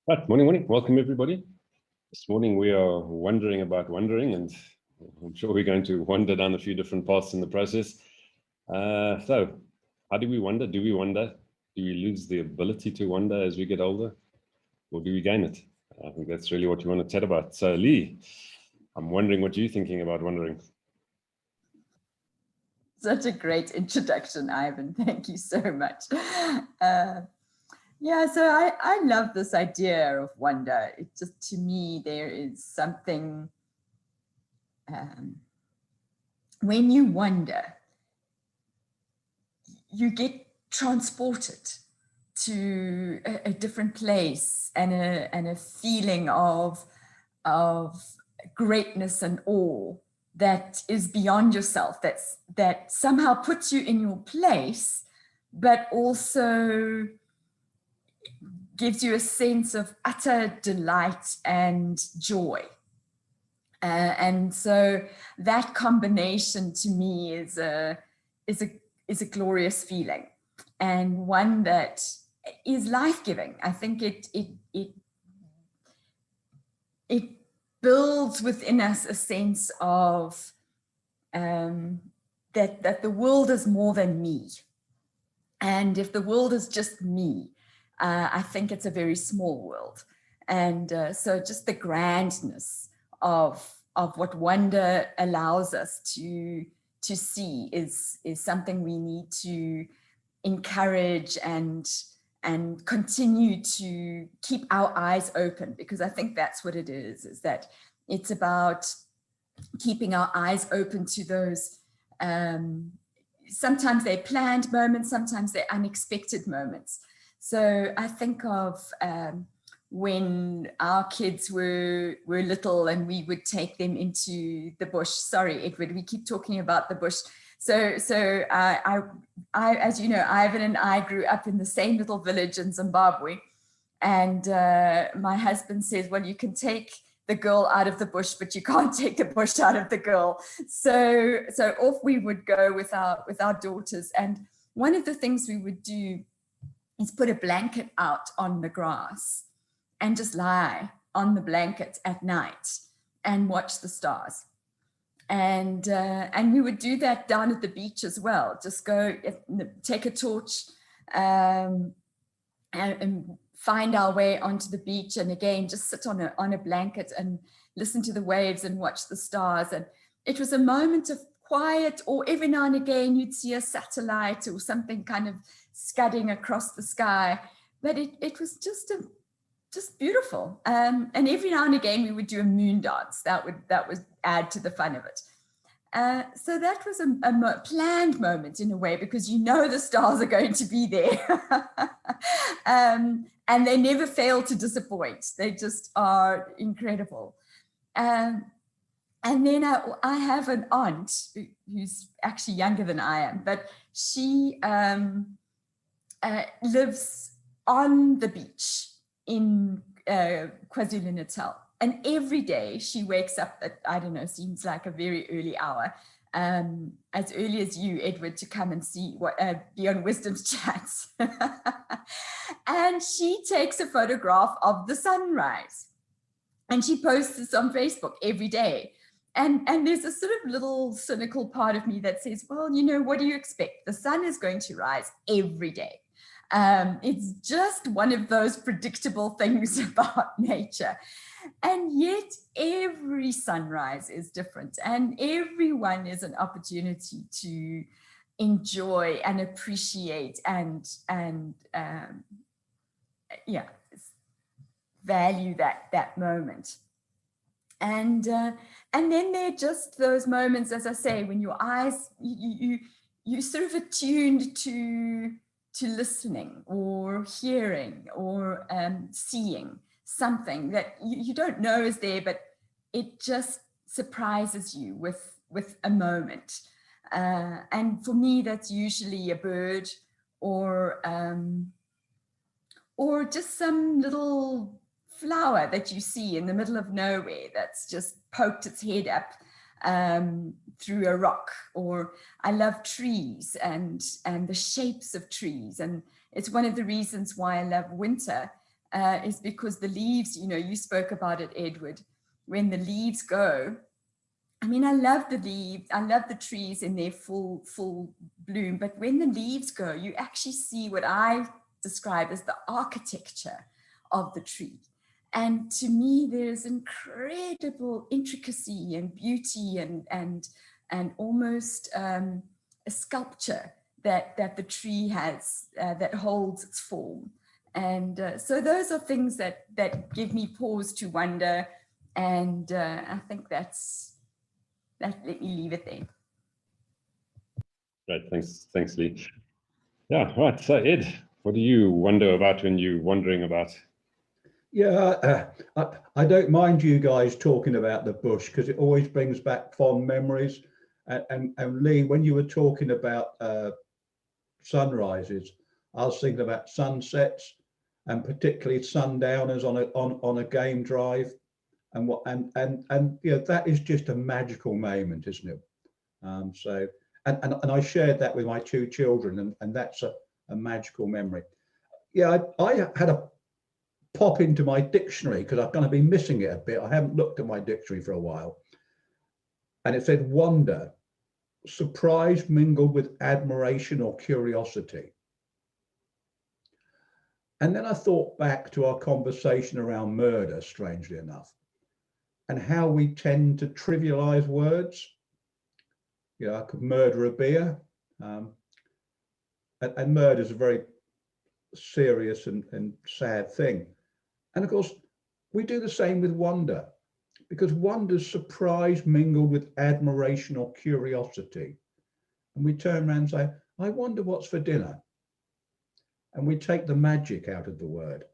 Right, morning. Welcome, everybody. This morning we are wondering about wondering, and I'm sure we're going to wander down a few different paths in the process. So, how do we wonder? Do we wonder? Do we lose the ability to wonder as we get older, or do we gain it? I think that's really what you want to chat about. So, Lee, I'm wondering what you're thinking about wondering. Such a great introduction, Ivan. Thank you so much. Yeah, so I love this idea of wonder. It just, to me, there is something, when you wonder, you get transported to a different place and a feeling of greatness and awe that is beyond yourself, that somehow puts you in your place, but also gives you a sense of utter delight and joy. And so that combination to me is a glorious feeling, and one that is life-giving. I think it builds within us a sense of that the world is more than me. And if the world is just me, I think it's a very small world. And so just the grandness of what wonder allows us to see is something we need to encourage and continue to keep our eyes open, because I think that's what it is that it's about keeping our eyes open to those sometimes they're planned moments, sometimes they're unexpected moments. So I think of when our kids were little and we would take them into the bush. Sorry, Edward, we keep talking about the bush. So I, as you know, Ivan and I grew up in the same little village in Zimbabwe. And my husband says, well, you can take the girl out of the bush, but you can't take the bush out of the girl. So off we would go with our daughters. And one of the things we would do is put a blanket out on the grass and just lie on the blanket at night and watch the stars. And we would do that down at the beach as well. Just go take a torch and find our way onto the beach, and again just sit on a blanket and listen to the waves and watch the stars. And it was a moment of quiet, or every now and again you'd see a satellite or something kind of scudding across the sky, but it was just beautiful. And every now and again we would do a moon dance that would add to the fun of it. So that was a planned moment in a way, because you know the stars are going to be there. And they never fail to disappoint. They just are incredible. And then I have an aunt who's actually younger than I am, but she lives on the beach in KwaZulu-Natal. And every day she wakes up at, I don't know, seems like a very early hour, as early as you, Edward, to come and see be on Wisdom's Chats. And she takes a photograph of the sunrise and she posts this on Facebook every day. And there's a sort of little cynical part of me that says, well, you know, what do you expect? The sun is going to rise every day. It's just one of those predictable things about nature. And yet every sunrise is different, and everyone is an opportunity to enjoy and appreciate and value that moment. And then there are just those moments, as I say, when your eyes, you sort of attuned to listening or hearing or seeing something that you don't know is there, but it just surprises you with a moment. And for me, that's usually a bird or just some little flower that you see in the middle of nowhere that's just poked its head up through a rock. Or I love trees and the shapes of trees. And it's one of the reasons why I love winter. is because the leaves, you know, you spoke about it, Edward, when the leaves go. I mean, I love the leaves, I love the trees in their full bloom, but when the leaves go, you actually see what I describe as the architecture of the tree. And to me, there's incredible intricacy and beauty and almost a sculpture that the tree has that holds its form. And so those are things that give me pause to wonder. And I think let me leave it there. Right, thanks, Lee. Yeah, right. So Ed, what do you wonder about when you're wondering about? Yeah, I don't mind you guys talking about the bush because it always brings back fond memories. And Lee, when you were talking about sunrises, I was thinking about sunsets and particularly sundowners on a game drive, and you know, that is just a magical moment, isn't it? So and I shared that with my two children, and that's a magical memory. Yeah, I had a pop into my dictionary because I'm going to be missing it a bit. I haven't looked at my dictionary for a while, and it said wonder, surprise mingled with admiration or curiosity. And then I thought back to our conversation around murder, strangely enough, and how we tend to trivialize words. You know, I could murder a beer, and murder is a very serious and sad thing. And of course, we do the same with wonder, because wonder's surprise mingled with admiration or curiosity. And we turn around and say, I wonder what's for dinner. And we take the magic out of the word.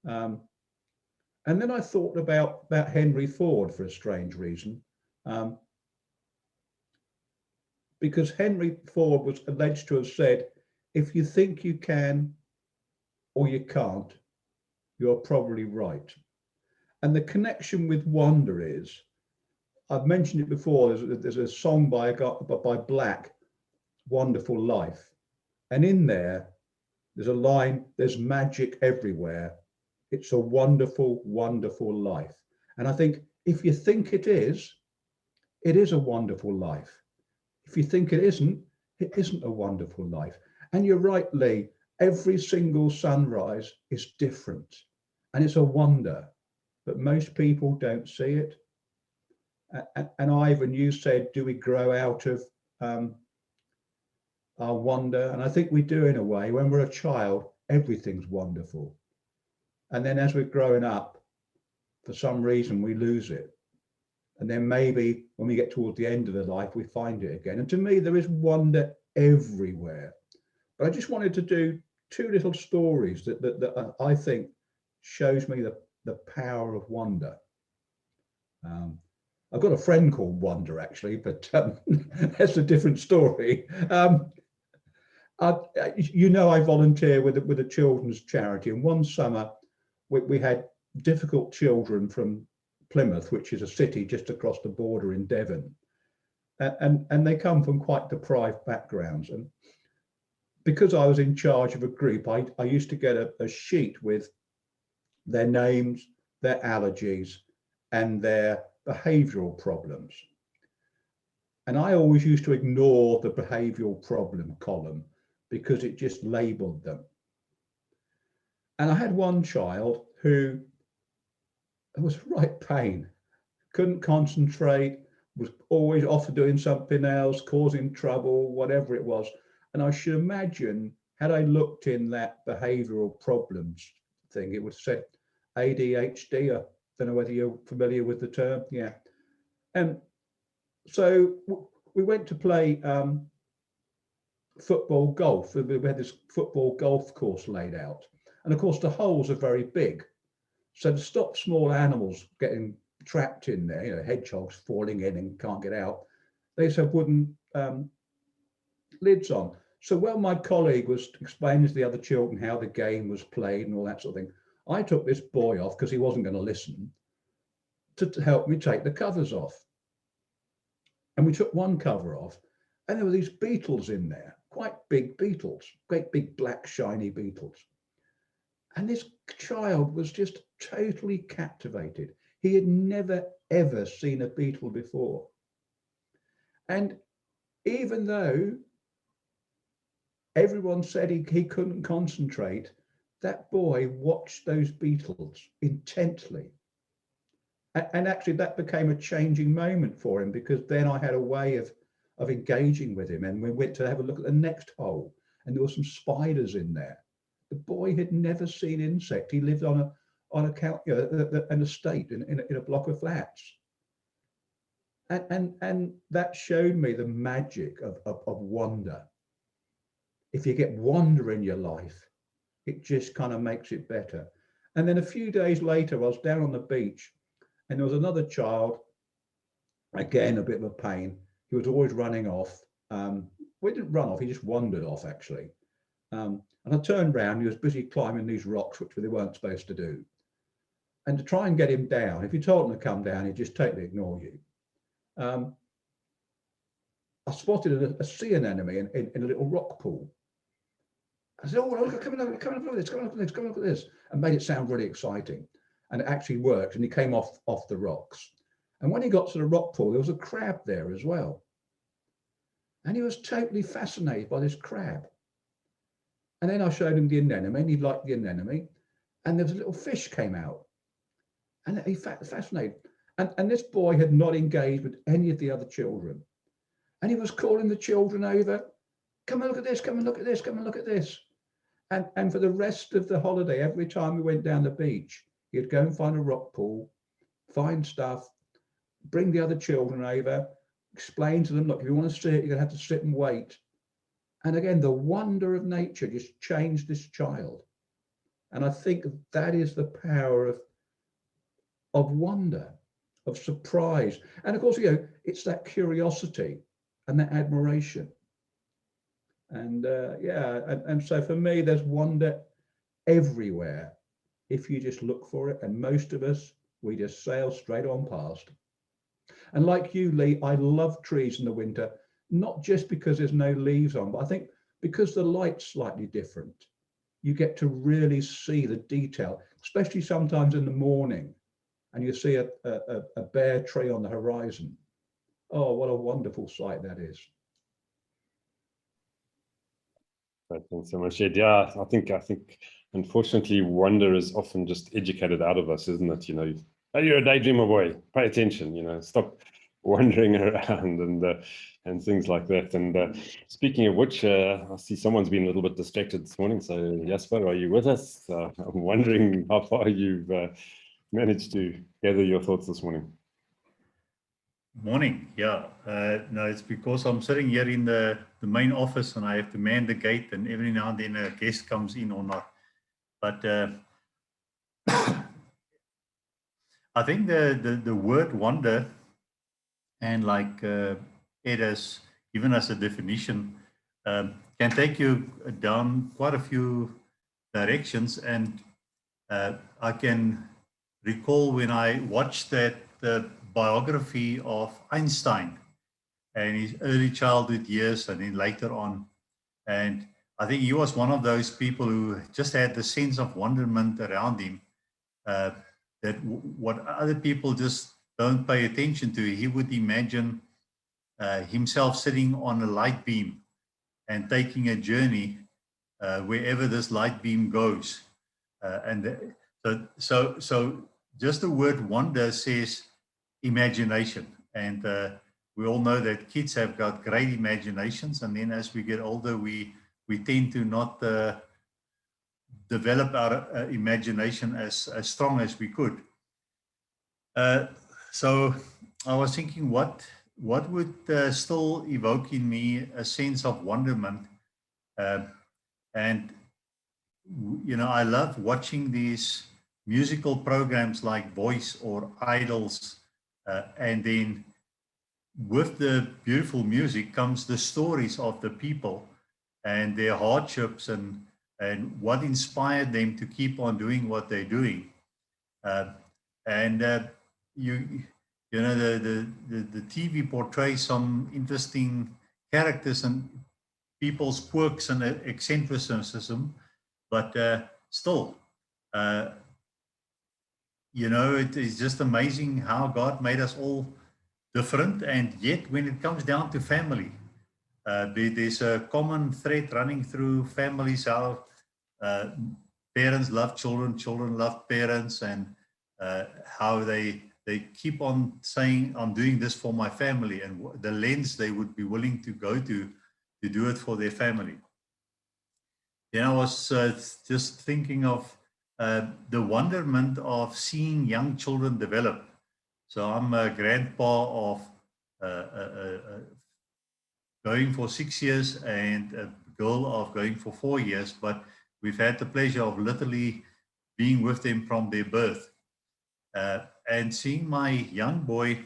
And then I thought about Henry Ford for a strange reason. Because Henry Ford was alleged to have said, if you think you can or you can't, you're probably right. And the connection with wonder is, I've mentioned it before, there's a song by Black, Wonderful Life. And in there, there's a line, there's magic everywhere. It's a wonderful, wonderful life. And I think if you think it is a wonderful life. If you think it isn't a wonderful life. And you're right, Lee, every single sunrise is different. And it's a wonder, but most people don't see it. And Ivan, you said, do we grow out of our wonder? And I think we do in a way. When we're a child, everything's wonderful. And then as we're growing up, for some reason, we lose it. And then maybe when we get towards the end of the life, we find it again. And to me, there is wonder everywhere. But I just wanted to do two little stories that I think shows me the power of wonder. I've got a friend called Wonder, actually, but that's a different story. You know, I volunteer with a children's charity, and one summer we had difficult children from Plymouth, which is a city just across the border in Devon, and they come from quite deprived backgrounds. And because I was in charge of a group, I used to get a sheet with their names, their allergies, and their behavioural problems. And I always used to ignore the behavioural problem column because it just labelled them. And I had one child who was right pain, couldn't concentrate, was always off doing something else, causing trouble, whatever it was. And I should imagine, had I looked in that behavioural problems thing, it would have said ADHD. I don't know whether you're familiar with the term. Yeah. And so we went to play football golf. We had this football golf course laid out. And of course, the holes are very big. So to stop small animals getting trapped in there, you know, hedgehogs falling in and can't get out, they just have wooden lids on. So while my colleague was explaining to the other children how the game was played and all that sort of thing, I took this boy off because he wasn't going to listen to help me take the covers off. And we took one cover off, and there were these beetles in there, quite big beetles, great big black shiny beetles. And this child was just totally captivated. He had never, ever seen a beetle before. And even though everyone said he couldn't concentrate, that boy watched those beetles intently. And actually that became a changing moment for him, because then I had a way of engaging with him, and we went to have a look at the next hole, and there were some spiders in there. The boy had never seen insect. He lived on an estate in a block of flats. And that showed me the magic of wonder. If you get wonder in your life, it just kind of makes it better. And then a few days later, I was down on the beach, and there was another child, again, a bit of a pain. He was always running off. We didn't run off, he just wandered off, actually. And I turned around, he was busy climbing these rocks, which they weren't supposed to do. And to try and get him down, if you told him to come down, he'd just totally ignore you. I spotted a sea anemone in a little rock pool. I said, oh, look, come and look at this, come and look at this, come and look at this, and made it sound really exciting. And it actually worked, and he came off the rocks. And when he got to the rock pool, there was a crab there as well. And he was totally fascinated by this crab. And then I showed him the anemone, and he liked the anemone. And there was a little fish came out. And he fascinated. And this boy had not engaged with any of the other children. And he was calling the children over, come and look at this, come and look at this, come and look at this. And for the rest of the holiday, every time we went down the beach, he'd go and find a rock pool, find stuff, bring the other children over, explain to them, look, if you want to see it, you're going to have to sit and wait. And again, the wonder of nature just changed this child. And I think that is the power of wonder, of surprise. And of course, it's that curiosity and that admiration. And and so for me, there's wonder everywhere if you just look for it. And most of us, we just sail straight on past. And like you, Lee, I love trees in the winter, not just because there's no leaves on, but I think because the light's slightly different. You get to really see the detail, especially sometimes in the morning, and you see a bare tree on the horizon. Oh, what a wonderful sight that is. Thanks so much, Ed. Yeah, I think unfortunately wonder is often just educated out of us, isn't it? Oh, you're a daydreamer boy, pay attention, stop wandering around and things like that. And speaking of which, I see someone's been a little bit distracted this morning. So Jasper, are you with us? I'm wondering how far you've managed to gather your thoughts this morning. Morning. Yeah, no, it's because I'm sitting here in the main office and I have to man the gate, and every now and then a guest comes in or not. But I think the word wonder, and like Ed has given us a definition, can take you down quite a few directions. And I can recall when I watched the biography of Einstein and his early childhood years and then later on. And I think he was one of those people who just had the sense of wonderment around him, that what other people just don't pay attention to. He would imagine himself sitting on a light beam and taking a journey wherever this light beam goes. So just the word wonder says imagination. And we all know that kids have got great imaginations. And then as we get older, we tend to not develop our imagination as strong as we could. So I was thinking, what would still evoke in me a sense of wonderment? And I love watching these musical programs like Voice or Idols, and then with the beautiful music comes the stories of the people and their hardships and what inspired them to keep on doing what they're doing. The TV portrays some interesting characters and people's quirks and eccentricism, but still, You know, it is just amazing how God made us all different, and yet when it comes down to family, there's a common thread running through families, how parents love children, children love parents, and how they keep on saying, I'm doing this for my family, and the lens they would be willing to go to do it for their family. Then I was just thinking of the wonderment of seeing young children develop. So I'm a grandpa of going for 6 years and a girl of going for 4 years, but we've had the pleasure of literally being with them from their birth. And seeing my young boy,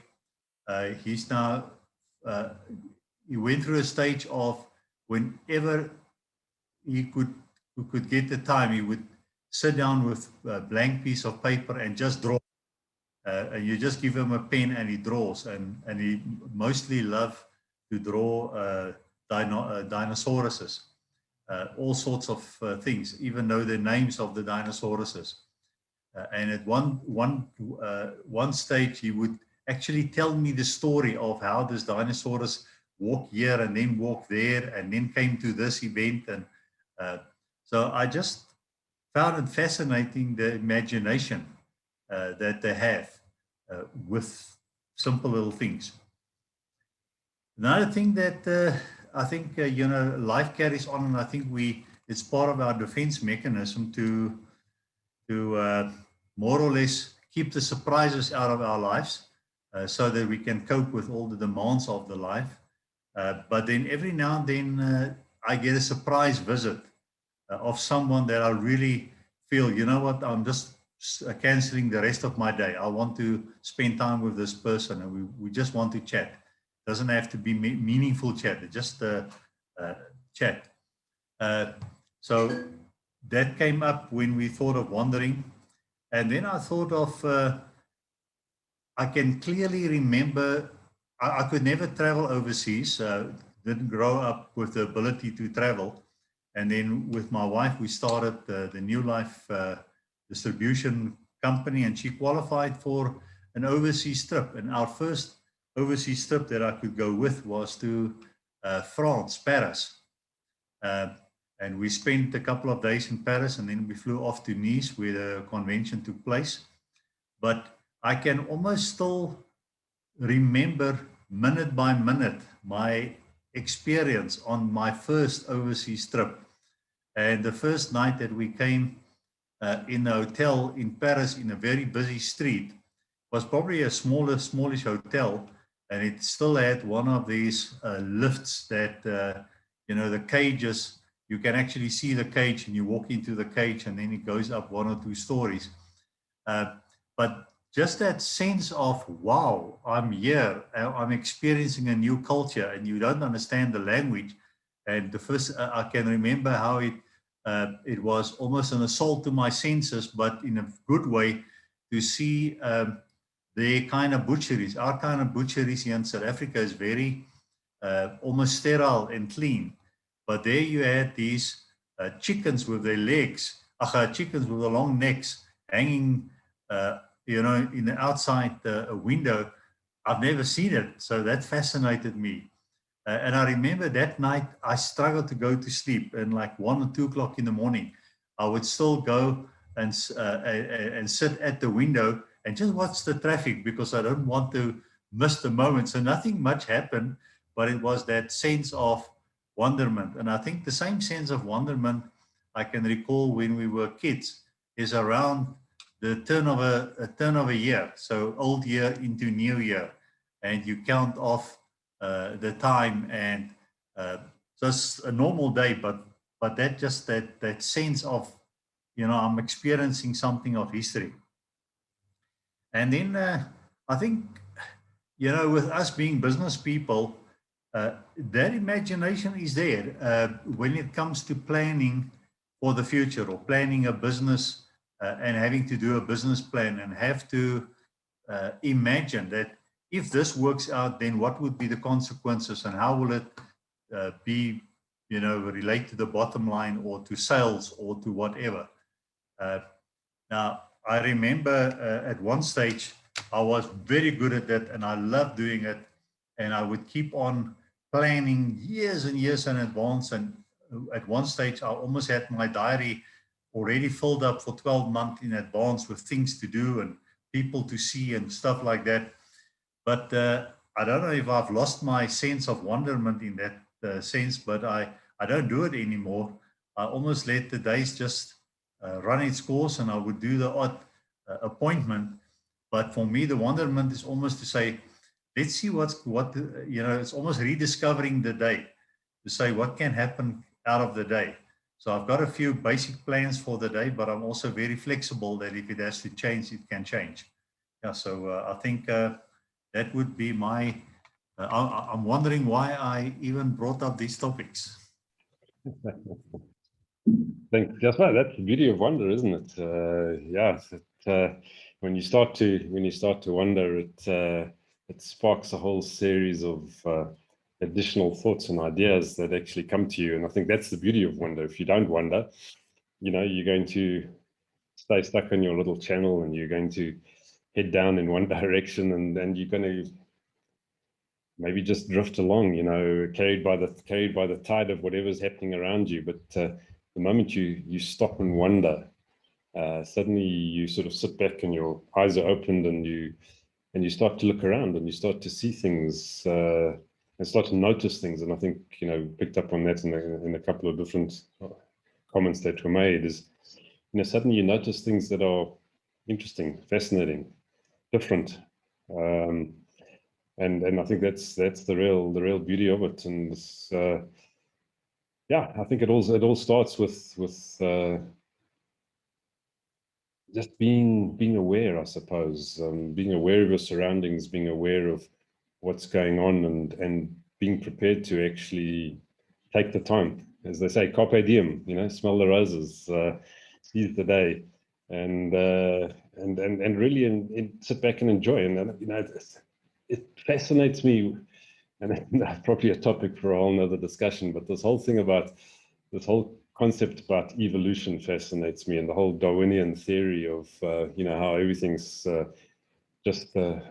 he's now, he went through a stage of whenever he could get the time, he would sit down with a blank piece of paper and just draw. And you just give him a pen and he draws. And he mostly loved to draw dinosauruses, all sorts of things, even though the names of the dinosauruses. And at one stage, he would actually tell me the story of how this dinosaurus walked here and then walked there and then came to this event. And so I just found it fascinating, the imagination that they have with simple little things. Another thing that I think, you know, life carries on, and I think it's part of our defense mechanism to more or less keep the surprises out of our lives so that we can cope with all the demands of the life. But then every now and then I get a surprise visit of someone that I really feel, you know what, I'm just canceling the rest of my day. I want to spend time with this person, and we just want to chat. It doesn't have to be meaningful chat, just chat. So that came up when we thought of wandering. And then I thought of, I can clearly remember, I could never travel overseas, didn't grow up with the ability to travel. And then with my wife, we started the New Life distribution company, and she qualified for an overseas trip. And our first overseas trip that I could go with was to France, Paris. And we spent a couple of days in Paris, and then we flew off to Nice where the convention took place. But I can almost still remember minute by minute my experience on my first overseas trip. And the first night that we came in a hotel in Paris in a very busy street was probably a smallish hotel, and it still had one of these lifts that, you know, the cages, you can actually see the cage and you walk into the cage and then it goes up 1 or 2 stories. But just that sense of, wow, I'm here, I'm experiencing a new culture, and you don't understand the language. And the first, I can remember how it was almost an assault to my senses, but in a good way, to see their kind of butcheries. Our kind of butcheries here in South Africa is very almost sterile and clean. But there you had these chickens with their legs, chickens with the long necks hanging, you know, in the outside window. I've never seen it, so that fascinated me. And I remember that night I struggled to go to sleep, and like 1 or 2 o'clock in the morning, I would still go and sit at the window and just watch the traffic because I don't want to miss the moment. So nothing much happened, but it was that sense of wonderment. And I think the same sense of wonderment I can recall when we were kids is around the turn of a year. So old year into new year, and you count off the time, and just a normal day, but that sense of, you know, I'm experiencing something of history. And then I think, you know, with us being business people, that imagination is there when it comes to planning for the future, or planning a business and having to do a business plan, and have to imagine that if this works out, then what would be the consequences, and how will it be, you know, relate to the bottom line or to sales or to whatever. Now, I remember at one stage, I was very good at that and I loved doing it. And I would keep on planning years and years in advance. And at one stage, I almost had my diary already filled up for 12 months in advance with things to do and people to see and stuff like that. But I don't know if I've lost my sense of wonderment in that sense, but I don't do it anymore. I almost let the days just run its course, and I would do the odd appointment. But for me, the wonderment is almost to say, let's see it's almost rediscovering the day, to say what can happen out of the day. So I've got a few basic plans for the day, but I'm also very flexible that if it has to change, it can change. Yeah, so I think that would be my, I'm wondering why I even brought up these topics. Thanks, Jasper. That's the beauty of wonder, isn't it? Yeah, when you start to wonder, it sparks a whole series of additional thoughts and ideas that actually come to you. And I think that's the beauty of wonder. If you don't wonder, you're going to stay stuck on your little channel, and you're going to head down in one direction, and then you're going to maybe just drift along, carried by the tide of whatever's happening around you. But the moment you stop and wonder, suddenly you sort of sit back and your eyes are opened, and you start to look around, and you start to see things and start to notice things. And I think picked up on that in a couple of different comments that were made. Is suddenly you notice things that are interesting, fascinating, different. And I think that's the real beauty of it. And this, yeah, I think it all starts with just being aware, I suppose, being aware of your surroundings, being aware of what's going on, and being prepared to actually take the time, as they say, carpe diem. Smell the roses, seize the day, and really sit back and enjoy. And it fascinates me, and that's probably a topic for a whole nother discussion, but this whole concept about evolution fascinates me, and the whole Darwinian theory of how everything's just a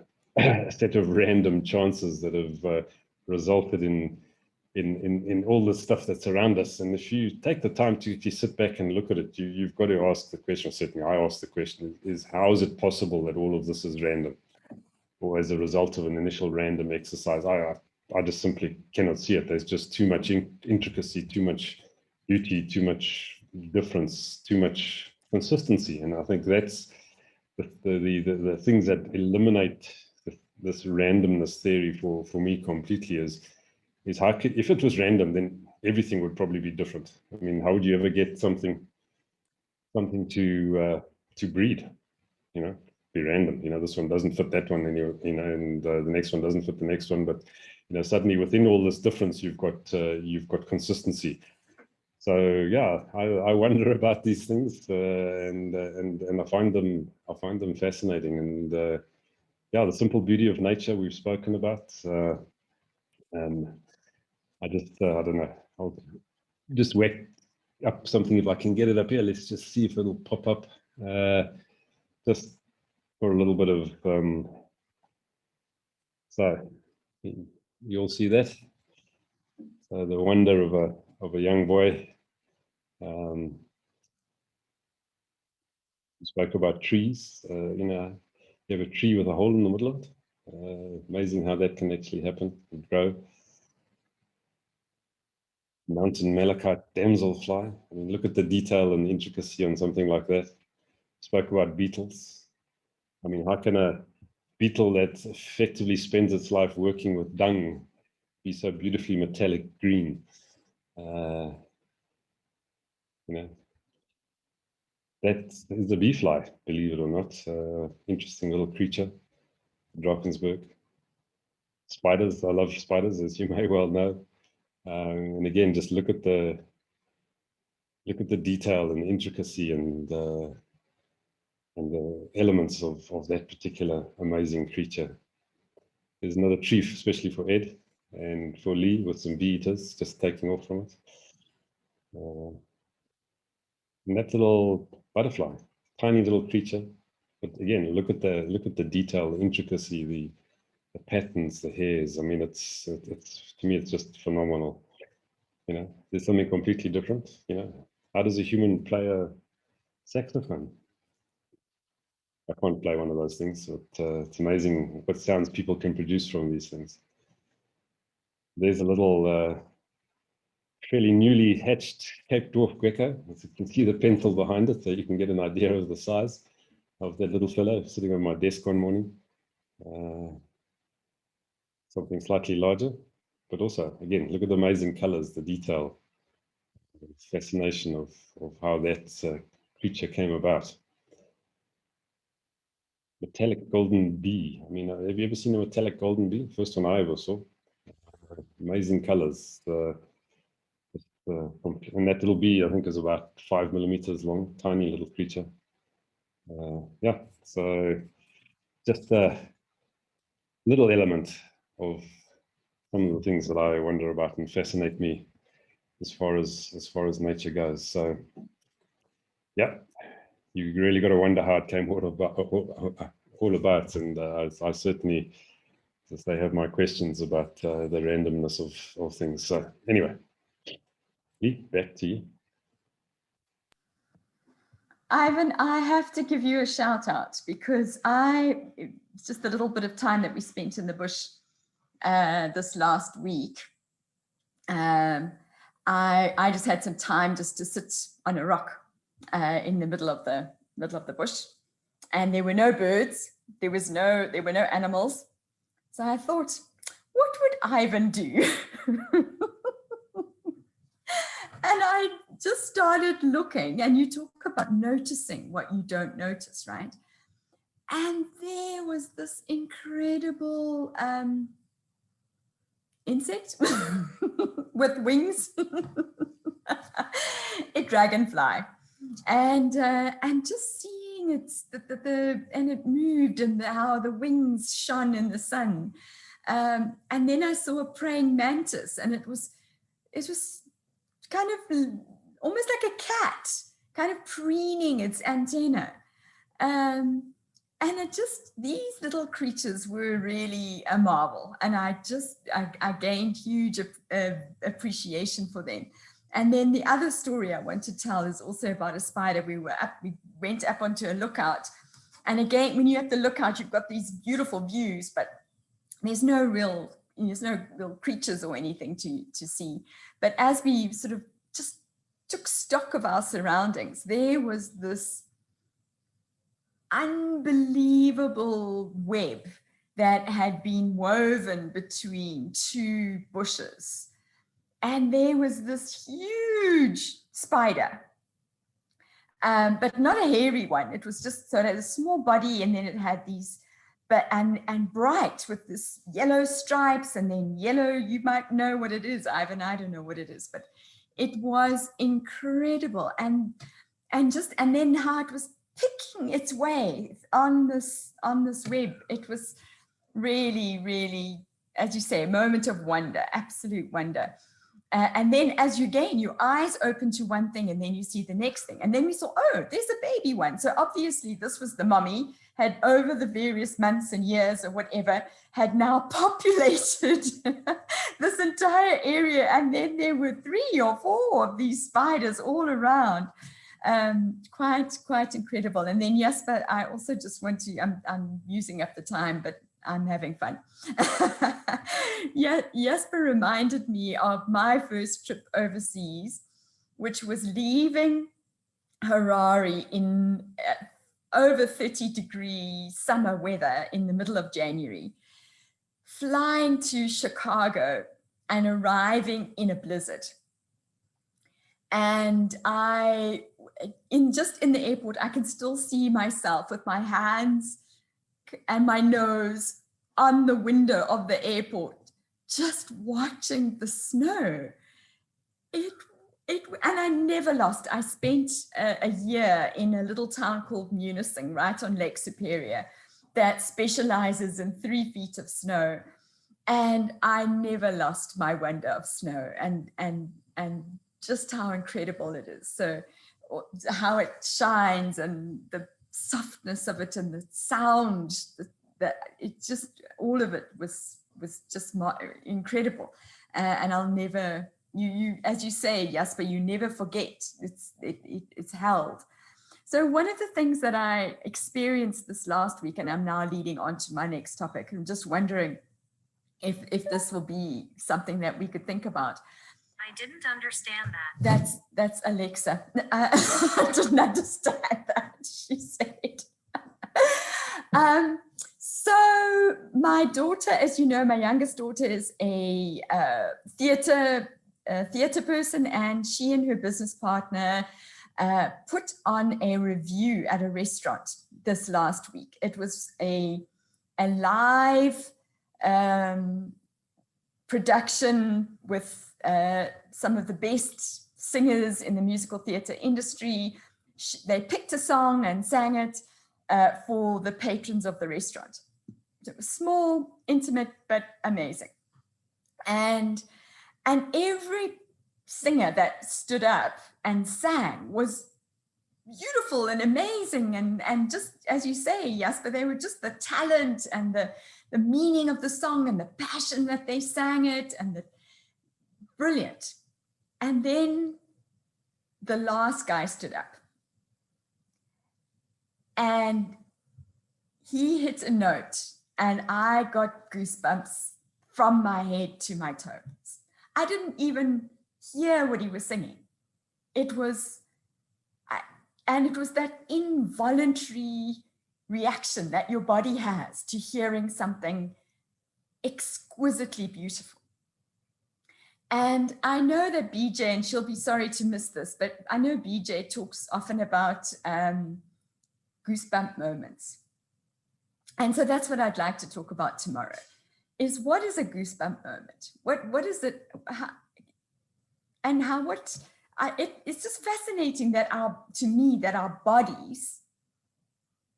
set of random chances that have resulted in all the stuff that's around us. And if you take the time to sit back and look at it, you've got to ask the question. Certainly I ask the question, is how is it possible that all of this is random, or as a result of an initial random exercise? I just simply cannot see it. There's just too much intricacy, too much beauty, too much difference, too much consistency. And I think that's the things that eliminate this randomness theory for me completely is how if it was random, then everything would probably be different. I mean, how would you ever get something to breed? Be random. This one doesn't fit that one, and and the next one doesn't fit the next one. But suddenly within all this difference, you've got consistency. So yeah, I wonder about these things, and I find them fascinating. And yeah, the simple beauty of nature we've spoken about. And I don't know. I'll just whack up something if I can get it up here. Let's just see if it'll pop up. Just for a little bit of so you'll see that. So the wonder of a young boy. Spoke about trees. You have a tree with a hole in the middle of it. Amazing how that can actually happen and grow. Mountain malachite damselfly. I mean, look at the detail and the intricacy on something like that. Spoke about beetles. I mean, how can a beetle that effectively spends its life working with dung be so beautifully metallic green? That is a bee fly, believe it or not. Interesting little creature, Drakensberg. Spiders, I love spiders, as you may well know. And again, just look at the detail and the intricacy and the elements of that particular amazing creature. There's another tree, especially for Ed and for Lee, with some bee eaters just taking off from it. And that little butterfly, tiny little creature. But again, look at the detail, the intricacy, the patterns, the hairs. I mean, it's to me, it's just phenomenal. You know, there's something completely different. You know, how does a human play a saxophone? I can't play one of those things, but it's amazing what sounds people can produce from these things. There's a little fairly newly hatched Cape Dwarf gecko. As you can see the pencil behind it, so you can get an idea of the size of that little fellow sitting on my desk one morning. Something slightly larger, but also, again, look at the amazing colors, the detail, the fascination of how that creature came about. Metallic golden bee. I mean, have you ever seen a metallic golden bee? First one I ever saw. Amazing colors. And that little bee, I think, is about 5 millimeters long, tiny little creature. Yeah, so just a little element of some of the things that I wonder about and fascinate me as far as nature goes. So, yeah, you really got to wonder how it came all about. And I certainly, as they have my questions about the randomness of things. So anyway, Lee, back to you. Ivan, I have to give you a shout out because it's just a little bit of time that we spent in the bush this last week. I just had some time just to sit on a rock in the middle of the bush, and there were no birds, there were no animals. So I thought, what would Ivan do? And I just started looking, and you talk about noticing what you don't notice, right? And there was this incredible insect with wings, a dragonfly, and just seeing it, and it moved, and how the wings shone in the sun, and then I saw a praying mantis, and it was kind of almost like a cat, kind of preening its antenna. And these little creatures were really a marvel. And I gained huge appreciation for them. And then the other story I want to tell is also about a spider. We went up onto a lookout. And again, when you're at the lookout, you've got these beautiful views, but there's no real creatures or anything to see. But as we sort of just took stock of our surroundings, there was this unbelievable web that had been woven between two bushes. And there was this huge spider, but not a hairy one. It was just, so it had a small body, and then it had these, and bright with this yellow stripes, and then yellow, you might know what it is, Ivan, I don't know what it is, but it was incredible. And then how it was picking its way on this web. It was really, really, as you say, a moment of wonder, absolute wonder. And then as you gain, your eyes open to one thing, and then you see the next thing. And then we saw, oh, there's a baby one. So obviously this was the mommy, had over the various months and years or whatever, had now populated this entire area. And then there were 3 or 4 of these spiders all around. Quite incredible. And then Jasper, I also just want to, I'm using up the time, but I'm having fun. Yeah, Jasper reminded me of my first trip overseas, which was leaving Harare in over 30-degree summer weather in the middle of January, flying to Chicago and arriving in a blizzard. And in the airport, I can still see myself with my hands and my nose on the window of the airport, just watching the snow. And I never lost. I spent a year in a little town called Munising, right on Lake Superior, that specializes in 3 feet of snow. And I never lost my wonder of snow and just how incredible it is. So how it shines and the softness of it and the sound, that it just, all of it was just incredible. And I'll never, you as you say, Jasper, you never forget. It's held. So one of the things that I experienced this last week, and I'm now leading on to my next topic, I'm just wondering if this will be something that we could think about. I didn't understand that. That's Alexa. I didn't understand that, she said. So my daughter, as you know, my youngest daughter is a theatre person, and she and her business partner put on a review at a restaurant this last week. It was a live production with some of the best singers in the musical theatre industry. They picked a song and sang it for the patrons of the restaurant. It was small, intimate, but amazing. And every singer that stood up and sang was beautiful and amazing, and just as you say, Jasper, they were just the talent and the meaning of the song and the passion that they sang it, and the brilliant. And then the last guy stood up and he hit a note, and I got goosebumps from my head to my toes. I didn't even hear what he was singing. It was that involuntary reaction that your body has to hearing something exquisitely beautiful. And I know that BJ, and she'll be sorry to miss this, but I know BJ talks often about goosebump moments. And so that's what I'd like to talk about tomorrow, is what is a goosebump moment? What is it? It's just fascinating that to me, our bodies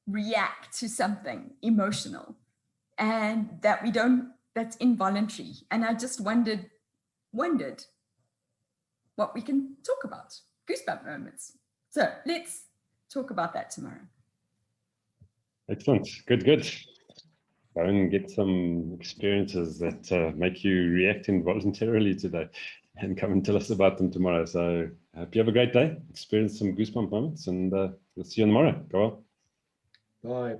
react to something emotional, and that that's involuntary. And I just wondered what we can talk about, goosebump moments. So let's talk about that tomorrow. Excellent. Good. Go and get some experiences that make you react involuntarily today, and come and tell us about them tomorrow. So I hope you have a great day, experience some goosebump moments, and we'll see you tomorrow. Go on. Bye.